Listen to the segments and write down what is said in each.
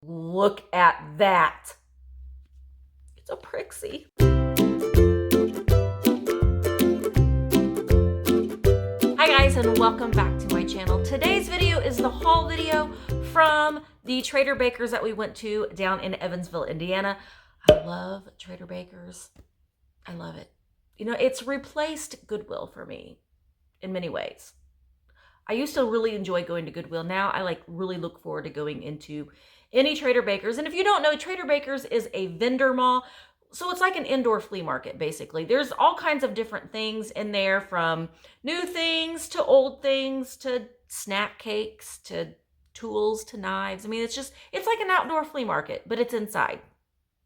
Look at that. It's a Prixie. Hi guys, and welcome back to my channel. Today's video is the haul video from the Trader Bakers that we went to down in Evansville, Indiana. I love Trader Bakers. I love it. You know, it's replaced Goodwill for me in many ways. I used to really enjoy going to Goodwill. Now I really look forward to going into any Trader Bakers. And if you don't know, Trader Bakers is a vendor mall. So it's like an indoor flea market, basically. There's all kinds of different things in there, from new things to old things to snack cakes to tools to knives. I mean, it's like an outdoor flea market, but it's inside.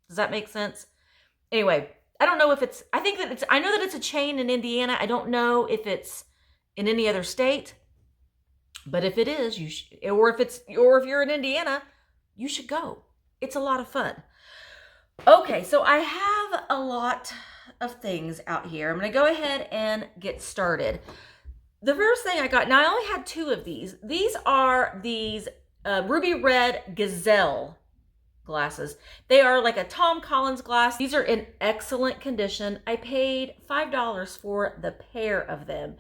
Does that make sense? Anyway, I don't know if it's, I know that it's a chain in Indiana. I don't know if it's in any other state, but if it is, or if you're in Indiana, you should go. It's a lot of fun. Okay, so I have a lot of things out here. I'm going to go ahead and get started. The first thing I got, now I only had 2 of these. These are these ruby red Gazelle glasses. They are like a Tom Collins glass. These are in excellent condition. I paid $5 for the pair of them.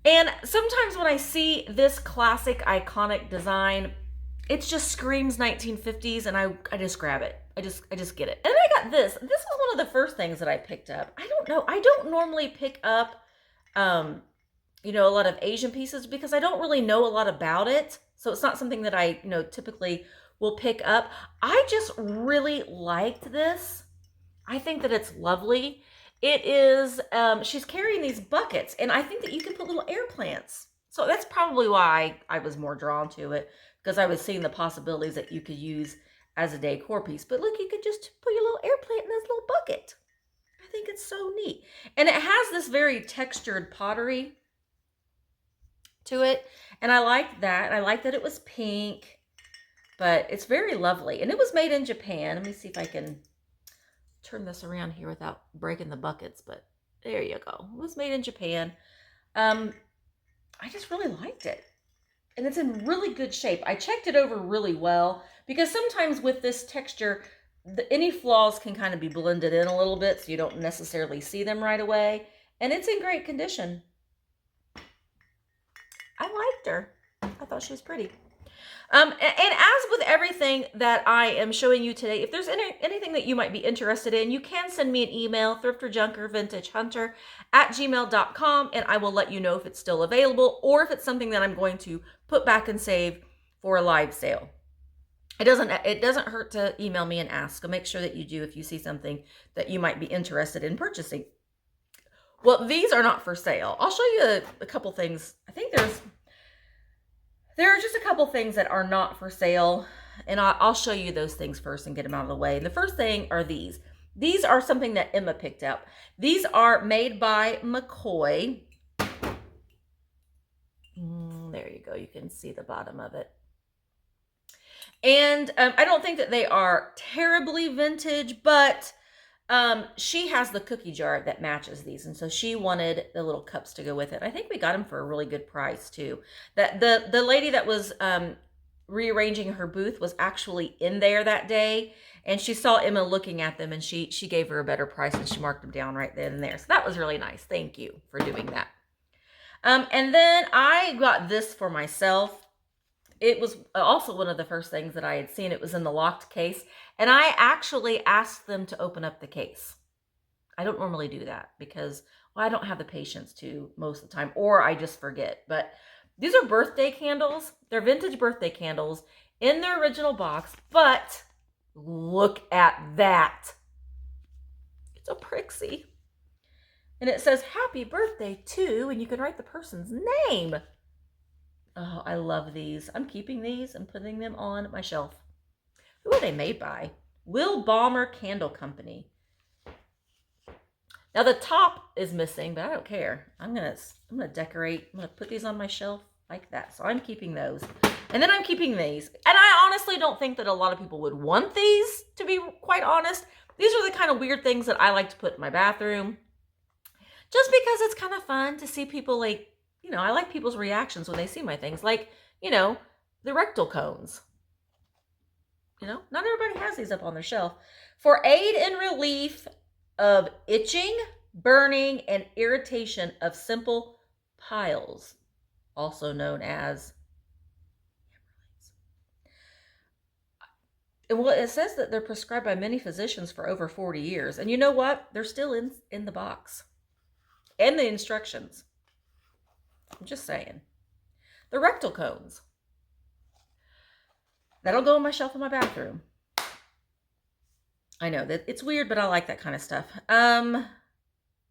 And sometimes when I see this classic iconic design, it just screams 1950s, and I just grab it. I just get it. And then I got this. This was one of the first things that I picked up. I don't know. I don't normally pick up, you know, a lot of Asian pieces because I don't really know a lot about it. So it's not something that I, typically will pick up. I just really liked this. I think that it's lovely. It is, she's carrying these buckets, and I think that you can put little air plants. So that's probably why I was more drawn to it, because I was seeing the possibilities that you could use as a decor piece. But look, you could just put your little air plant in this little bucket. I think it's so neat. And it has this very textured pottery to it. And I like that. I like that it was pink, but it's very lovely. And it was made in Japan. Let me see if I can turn this around here without breaking the buckets, but there you go. It was made in Japan. I just really liked it. And it's in really good shape. I checked it over really well because sometimes with this texture, any flaws can kind of be blended in a little bit, so you don't necessarily see them right away. And it's in great condition. I liked her. I thought she was pretty. And as with everything that I am showing you today, if there's anything that you might be interested in, you can send me an email, thrifterjunkervintagehunter@gmail.com, and I will let you know if it's still available or if it's something that I'm going to put back and save for a live sale. It doesn't hurt to email me and ask. So make sure that you do if you see something that you might be interested in purchasing. Well, these are not for sale. I'll show you a couple things. I think there are just a couple things that are not for sale, and I'll show you those things first and get them out of the way. And the first thing are these. These are something that Emma picked up. These are made by McCoy. There you go. You can see the bottom of it. And I don't think that they are terribly vintage, but she has the cookie jar that matches these, and so she wanted the little cups to go with it. I think we got them for a really good price too. That the lady that was rearranging her booth was actually in there that day, and she saw Emma looking at them, and she gave her a better price, and she marked them down right then and there. So that was really nice. Thank you for doing that. And then I got this for myself. It was also one of the first things that I had seen. It was in the locked case, and I actually asked them to open up the case. I don't normally do that because, well, I don't have the patience to most of the time, or I just forget. But these are birthday candles. They're vintage birthday candles in their original box, but look at that. It's a Prixie. And it says, "Happy birthday to," and you can write the person's name. Oh, I love these. I'm keeping these and putting them on my shelf. Who are they made by? Will Balmer Candle Company. Now the top is missing, but I don't care. I'm gonna decorate. I'm gonna put these on my shelf like that. So I'm keeping those. And then I'm keeping these. And I honestly don't think that a lot of people would want these, to be quite honest. These are the kind of weird things that I like to put in my bathroom. Just because it's kind of fun to see people I like people's reactions when they see my things. The Rectal Cones. You know, not everybody has these up on their shelf. For aid in relief of itching, burning, and irritation of simple piles, also known as hemorrhoids. Well, it says that they're prescribed by many physicians for over 40 years. And you know what? They're still in the box and the instructions. I'm just saying. The Rectal Cones. That'll go on my shelf in my bathroom. I know that it's weird, but I like that kind of stuff.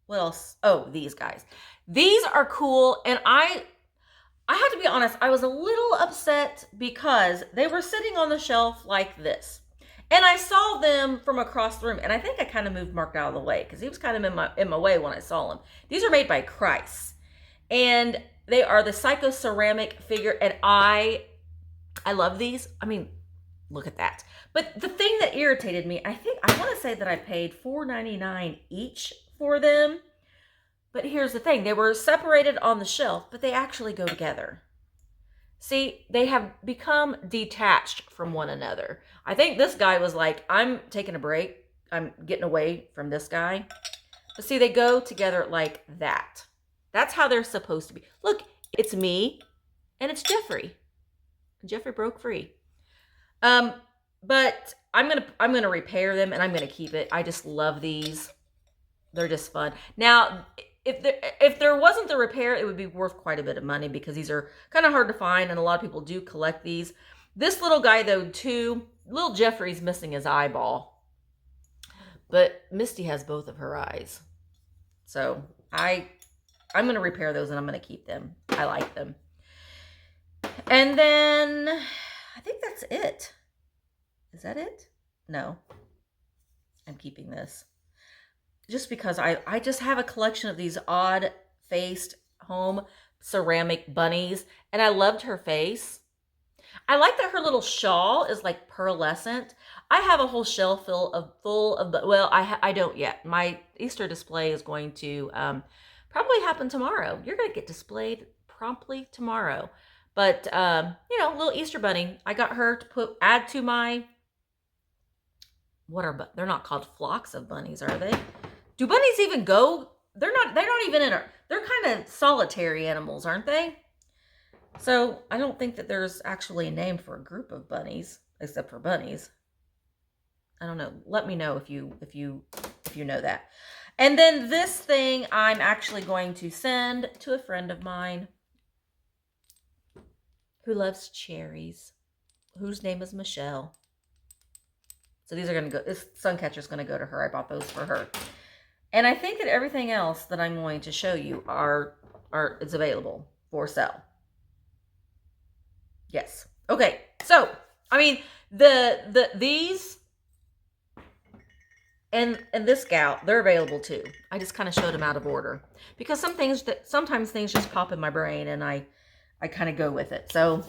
What else? Oh, these guys. These are cool, and I have to be honest, I was a little upset because they were sitting on the shelf like this. And I saw them from across the room, and I think I kind of moved Mark out of the way because he was kind of in my way when I saw him. These are made by Christ, and they are the Psycho ceramic figure, and I love these. I mean, look at that. But the thing that irritated me, I want to say that I paid $4.99 each for them. But here's the thing. They were separated on the shelf, but they actually go together. See, they have become detached from one another. I think this guy was like, I'm taking a break. I'm getting away from this guy. But see, they go together like that. That's how they're supposed to be. Look, it's me and it's Jeffrey. Jeffrey broke free. But I'm gonna repair them and I'm gonna keep it. I just love these. They're just fun. Now, if there wasn't the repair, it would be worth quite a bit of money because these are kind of hard to find and a lot of people do collect these. This little guy though too, little Jeffrey's missing his eyeball, but Misty has both of her eyes. So I'm gonna repair those and I'm gonna keep them. I like them. And then I think that's it. Is that it? No. I'm keeping this. Just because I just have a collection of these odd-faced home ceramic bunnies. And I loved her face. I like that her little shawl is like pearlescent. I have a whole shelf full of, well, I don't yet. My Easter display is going to probably happen tomorrow. You're going to get displayed promptly tomorrow. But, you know, little Easter bunny. I got her to add to my, they're not called flocks of bunnies, are they? Do bunnies even go? They're not even in they're kind of solitary animals, aren't they? So I don't think that there's actually a name for a group of bunnies, except for bunnies. I don't know. Let me know if you know that. And then this thing I'm actually going to send to a friend of mine who loves cherries, whose name is Michelle. So these are going to go, this Suncatcher is going to go to her. I bought those for her. And I think that everything else that I'm going to show you is available for sale. Yes. Okay. So, I mean, these and this gal, they're available too. I just kind of showed them out of order because sometimes things just pop in my brain and I kind of go with it. So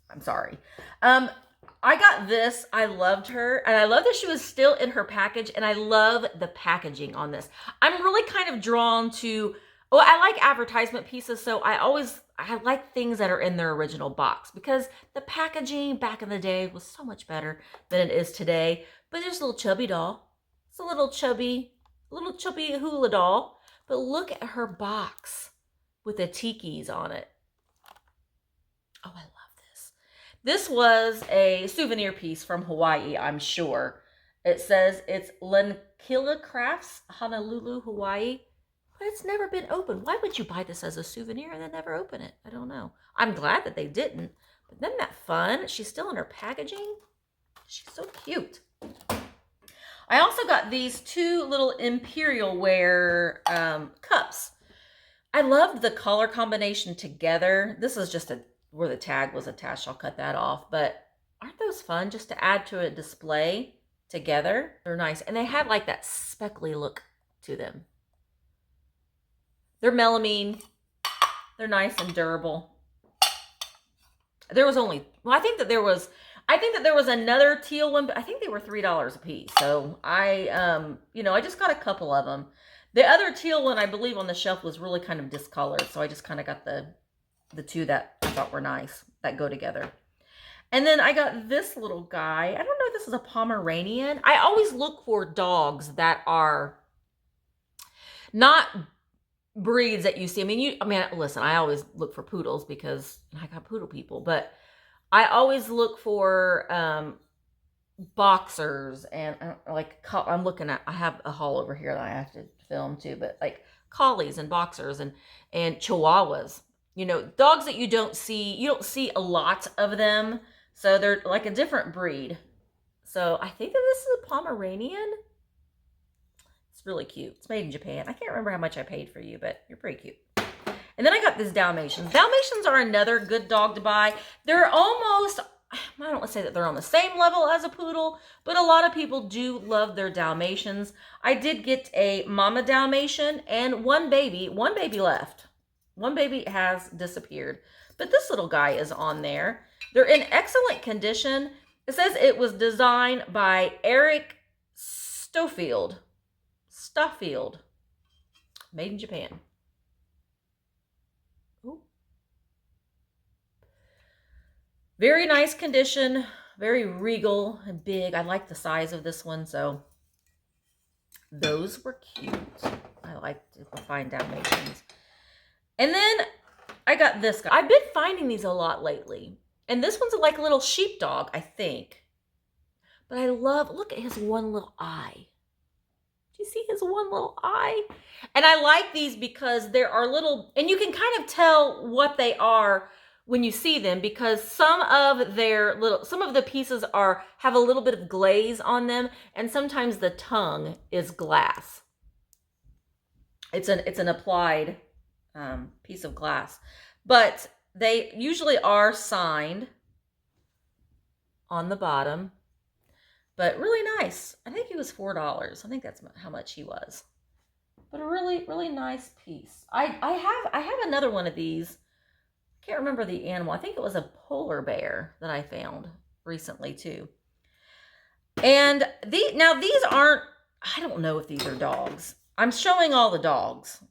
I'm sorry. I got this. I loved her. And I love that she was still in her package. And I love the packaging on this. I'm really kind of drawn to, I like advertisement pieces. So I like things that are in their original box. Because the packaging back in the day was so much better than it is today. But there's a little chubby doll. It's a little chubby Hula Doll. But look at her box with the tikis on it. Oh, I love this. This was a souvenir piece from Hawaii, I'm sure. It says it's Lenkila Crafts, Honolulu, Hawaii. But it's never been opened. Why would you buy this as a souvenir and then never open it? I don't know. I'm glad that they didn't. But isn't that fun? She's still in her packaging. She's so cute. I also got these two little Imperial wear cups. I loved the color combination together. This is just where the tag was attached. I'll cut that off. But aren't those fun just to add to a display together? They're nice. And they have like that speckly look to them. They're melamine. They're nice and durable. There was only, well, I think that there was another teal one, but I think they were $3 a piece. So I just got a couple of them. The other teal one, I believe, on the shelf was really kind of discolored. So I just kind of got the two that I thought were nice that go together. And then I got this little guy. I don't know if this is a Pomeranian. I always look for dogs that are not breeds that you see. I mean, listen, I always look for poodles because I got poodle people, but I always look for boxers and like I'm looking at. I have a haul over here that I have to film too, but like collies and boxers and chihuahuas. You know, dogs that you don't see a lot of them, so they're like a different breed. So I think that this is a Pomeranian. It's really cute. It's made in Japan. I can't remember how much I paid for you, but you're pretty cute. And then I got this Dalmatians. Dalmatians are another good dog to buy. They're almost, I don't want to say that they're on the same level as a poodle, but a lot of people do love their Dalmatians. I did get a mama Dalmatian and one baby left. One baby has disappeared, but this little guy is on there. They're in excellent condition. It says it was designed by Eric Stoffield, made in Japan. Ooh. Very nice condition, very regal and big. I like the size of this one, so those were cute. I like to find Dalmatians. And then I got this guy. I've been finding these a lot lately. And this one's like a little sheepdog, I think. But I look at his one little eye. Do you see his one little eye? And I like these because there are little, and you can kind of tell what they are when you see them, because some of the pieces have a little bit of glaze on them, and sometimes the tongue is glass. It's an applied piece of glass, but they usually are signed on the bottom, but really nice. I think he was $4. I think that's how much he was, but a really, really nice piece. I have another one of these. I can't remember the animal. I think it was a polar bear that I found recently too. And now these aren't, I don't know if these are dogs. I'm showing all the dogs.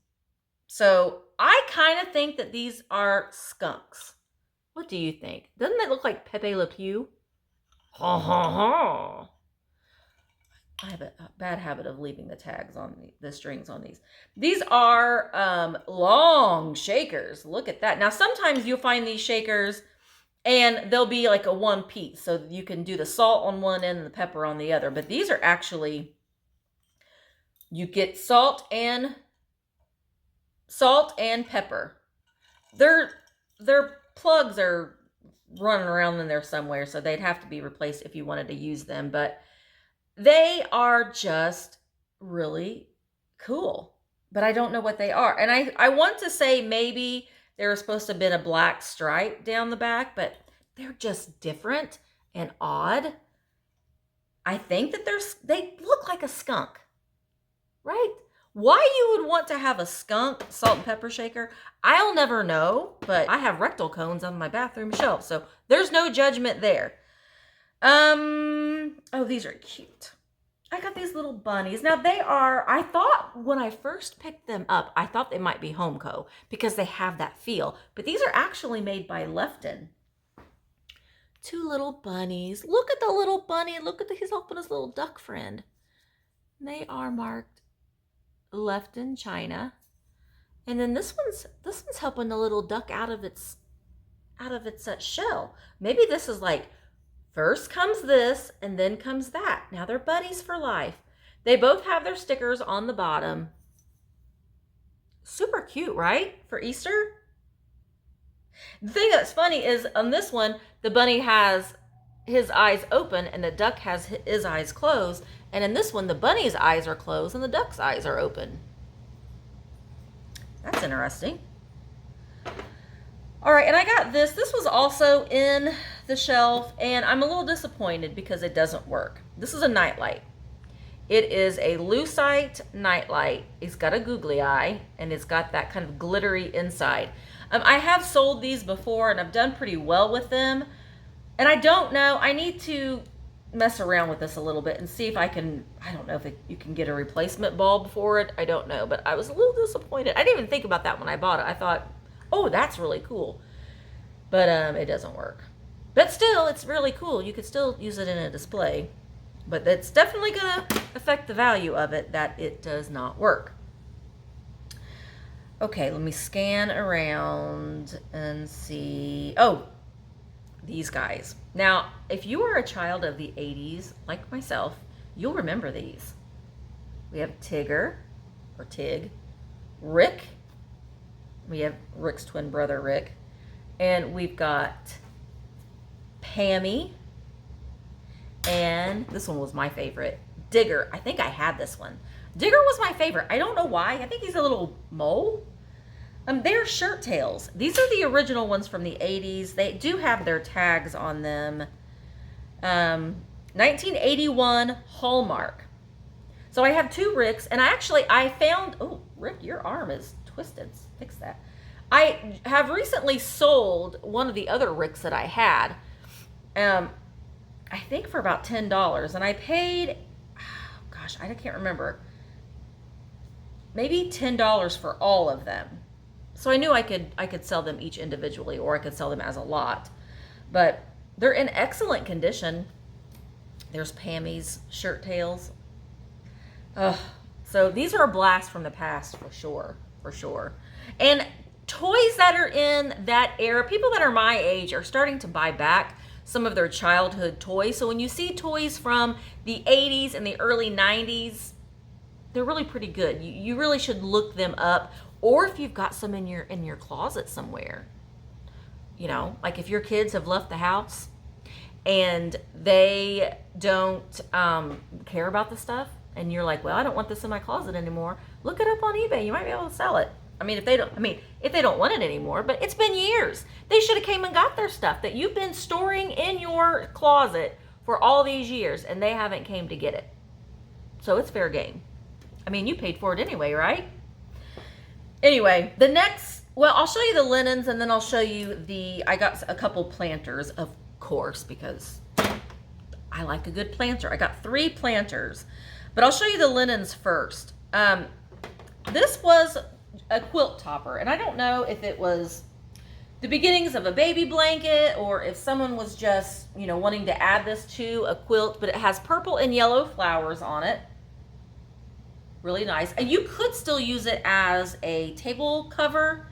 So I kind of think that these are skunks. What do you think? Doesn't that look like Pepe Le Pew? Ha ha ha. I have a bad habit of leaving the tags on the strings on these. These are long shakers. Look at that. Now, sometimes you'll find these shakers and they'll be like a one piece. So you can do the salt on one end and the pepper on the other. But these are actually, you get salt and pepper. Their plugs are running around in there somewhere, so they'd have to be replaced if you wanted to use them. But they are just really cool, but I don't know what they are. And I want to say maybe there was supposed to have been a black stripe down the back, but they're just different and odd. I think that they look like a skunk, right? Why you would want to have a skunk salt and pepper shaker, I'll never know, but I have rectal cones on my bathroom shelf, so there's no judgment there. Oh, these are cute. I got these little bunnies. Now I thought when I first picked them up, I thought they might be Homeco because they have that feel, but these are actually made by Lefton. Two little bunnies. Look at the little bunny. He's helping his little duck friend. They are marked Lefton China. And then this one's helping the little duck out of its shell. Maybe this is like, first comes this and then comes that. Now they're buddies for life. They both have their stickers on the bottom. Super cute, right? For Easter. The thing that's funny is on this one, the bunny has his eyes open and the duck has his eyes closed. And in this one, the bunny's eyes are closed and the duck's eyes are open. That's interesting. All right, and I got this. This was also in the shelf, and I'm a little disappointed because it doesn't work. This is a nightlight. It is a lucite nightlight. It's got a googly eye, and it's got that kind of glittery inside. I have sold these before, and I've done pretty well with them. And I don't know. I need to mess around with this a little bit and see if I don't know if you can get a replacement bulb for it. I don't know, but I was a little disappointed. I didn't even think about that when I bought it. I thought, oh, that's really cool. But it doesn't work. But still, it's really cool. You could still use it in a display. But it's definitely going to affect the value of it that it does not work. Okay, let me scan around and see. Oh, these guys. Now, if you are a child of the 80s, like myself, you'll remember these. We have Tigger, or Tig, Rick. We have Rick's twin brother, Rick. And we've got Pammy. And this one was my favorite, Digger. I think I had this one. Digger was my favorite. I don't know why. I think he's a little mole. They're shirt tails. These are the original ones from the 80s. They do have their tags on them. 1981 Hallmark. So I have two Ricks, and I found, oh, Rick, your arm is twisted. Fix that. I have recently sold one of the other Ricks that I had. I think for about $10, and I paid, oh gosh, I can't remember, maybe $10 for all of them. So I knew I could sell them each individually, or I could sell them as a lot. But they're in excellent condition. There's Pammy's shirt tails. So these are a blast from the past for sure. And toys that are in that era, people that are my age are starting to buy back some of their childhood toys. So when you see toys from the 80s and the early 90s, they're really pretty good. You really should look them up, or if you've got some in your closet somewhere. You know, like if your kids have left the house and they don't care about the stuff, and you're like, well, I don't want this in my closet anymore. Look it up on eBay. You might be able to sell it. If they don't want it anymore, but it's been years. They should have came and got their stuff that you've been storing in your closet for all these years, and they haven't came to get it. So it's fair game. You paid for it anyway, right? Anyway, I'll show you the linens, and then I'll show you I got a couple planters, of course, because I like a good planter. I got 3 planters, but I'll show you the linens first. This was a quilt topper, and I don't know if it was the beginnings of a baby blanket or if someone was just, wanting to add this to a quilt, but it has purple and yellow flowers on it. Really nice. And you could still use it as a table cover,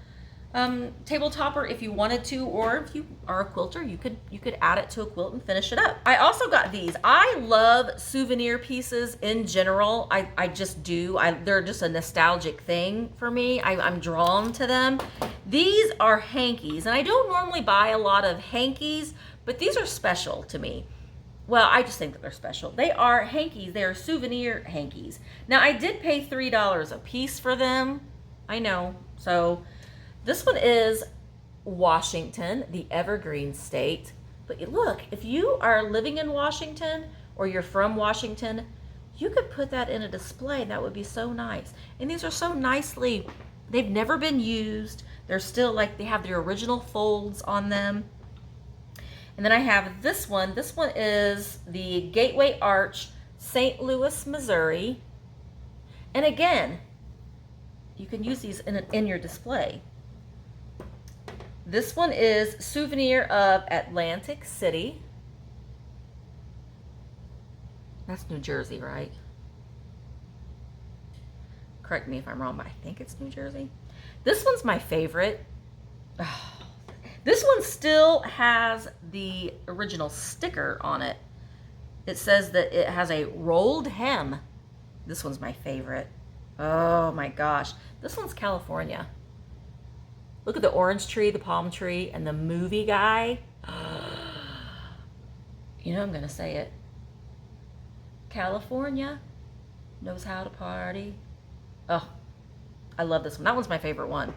table topper if you wanted to, or if you are a quilter, you could add it to a quilt and finish it up. I also got these. I love souvenir pieces in general. I just do. They're just a nostalgic thing for me. I'm drawn to them. These are Hankies, and I don't normally buy a lot of Hankies, but these are special to me. Well, I just think that they're special. They are Hankies. They are souvenir Hankies. Now, I did pay $3 a piece for them. I know. So this one is Washington, the evergreen state. But look, if you are living in Washington or you're from Washington, you could put that in a display. That would be so nice. And these are so nicely, they've never been used. They're still they have the original folds on them. And then I have this one. This one is the Gateway Arch, St. Louis, Missouri. And again, you can use these in your display. This one is Souvenir of Atlantic City. That's New Jersey, right? Correct me if I'm wrong, but I think it's New Jersey. This one's my favorite. Oh, this one still has the original sticker on it. It says that it has a rolled hem. This one's my favorite. Oh my gosh. This one's California. Look at the orange tree, the palm tree, and the movie guy. I'm going to say it. California knows how to party. Oh, I love this one. That one's my favorite one.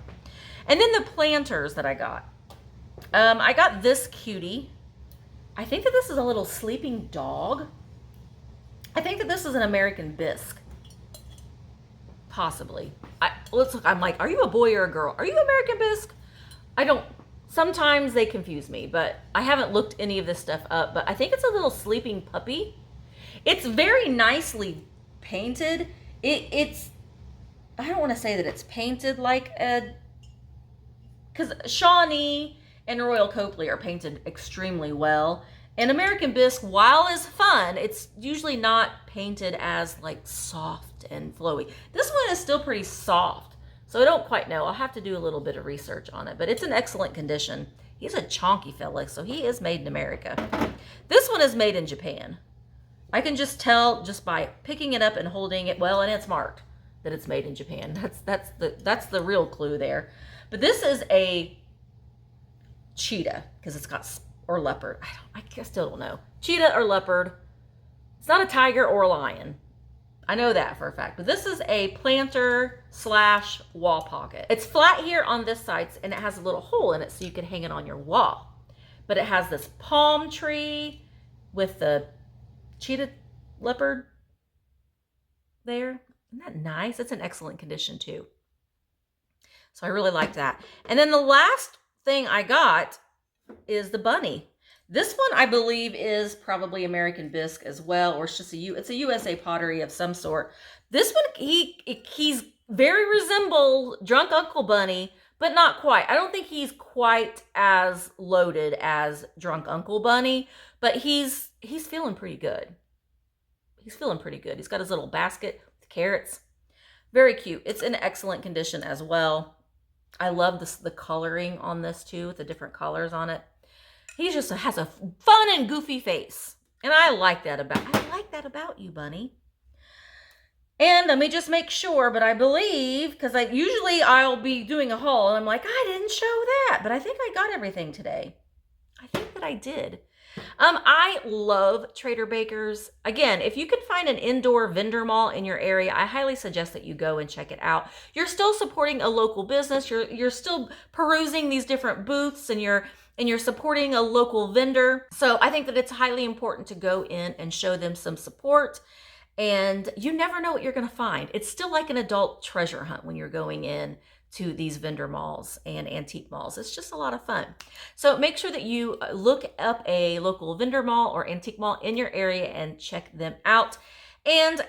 And then the planters that I got. I got this cutie. I think that this is a little sleeping dog. I think that this is an American bisque. Possibly. Let's look. I'm like, are you a boy or a girl? Are you American bisque? Sometimes they confuse me, but I haven't looked any of this stuff up, but I think it's a little sleeping puppy. It's very nicely painted. I don't want to say that it's painted like because Shawnee and Royal Copley are painted extremely well. And American Bisque, while is fun, it's usually not painted as like soft and flowy. This one is still pretty soft, so I don't quite know. I'll have to do a little bit of research on it, but it's in excellent condition. He's a chonky fella, so he is made in America. This one is made in Japan. I can just tell just by picking it up and holding it well, and it's marked that it's made in Japan. That's the real clue there. But this is a cheetah, because it's got, or leopard. I still don't know. Cheetah or leopard. It's not a tiger or a lion. I know that for a fact. But this is a planter / wall pocket. It's flat here on this side, and it has a little hole in it so you can hang it on your wall. But it has this palm tree with the cheetah leopard there. Isn't that nice? It's in excellent condition too. So I really like that. And then the last thing I got is the bunny. This one I believe is probably American Bisque as well, or it's just it's a USA pottery of some sort. This one, he's very resemble Drunk Uncle Bunny, but not quite. I don't think he's quite as loaded as Drunk Uncle Bunny, but he's feeling pretty good. He's feeling pretty good. He's got his little basket with carrots. Very cute. It's in excellent condition as well. I love the coloring on this too, with the different colors on it. He just has a fun and goofy face. And I like that about you, Bunny. And let me just make sure, but I believe, because usually I'll be doing a haul and I'm like, I didn't show that, but I think I got everything today. I think that I did. I love Trader Baker's. Again, if you can find an indoor vendor mall in your area, I highly suggest that you go and check it out. You're still supporting a local business. You're still perusing these different booths, and you're supporting a local vendor. So I think that it's highly important to go in and show them some support. And you never know what you're going to find. It's still like an adult treasure hunt when you're going in to these vendor malls and antique malls. It's just a lot of fun. So make sure that you look up a local vendor mall or antique mall in your area and check them out. And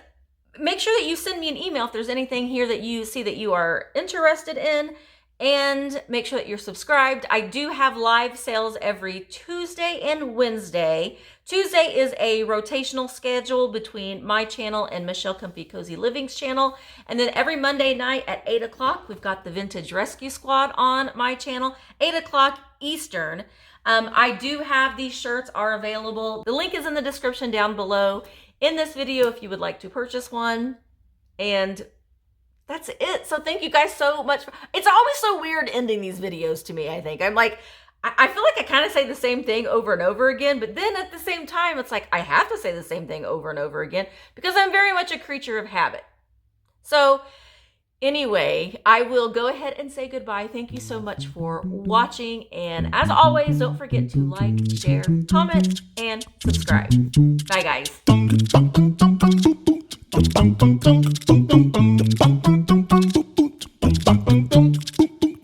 make sure that you send me an email if there's anything here that you see that you are interested in. And make sure that you're subscribed. I do have live sales every Tuesday and Wednesday. Tuesday is a rotational schedule between my channel and Michelle Comfy Cozy Living's channel. And then every Monday night at 8 o'clock, we've got the Vintage Rescue Squad on my channel, 8 o'clock Eastern. I do have these shirts are available. The link is in the description down below in this video if you would like to purchase one. And that's it. So thank you guys so much. It's always so weird ending these videos to me, I think. I'm like, I feel like I kind of say the same thing over and over again, but then at the same time, it's like I have to say the same thing over and over again because I'm very much a creature of habit. So anyway, I will go ahead and say goodbye. Thank you so much for watching. And as always, don't forget to like, share, comment, and subscribe. Bye, guys.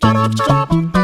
Ba-da-ba-ba-ba.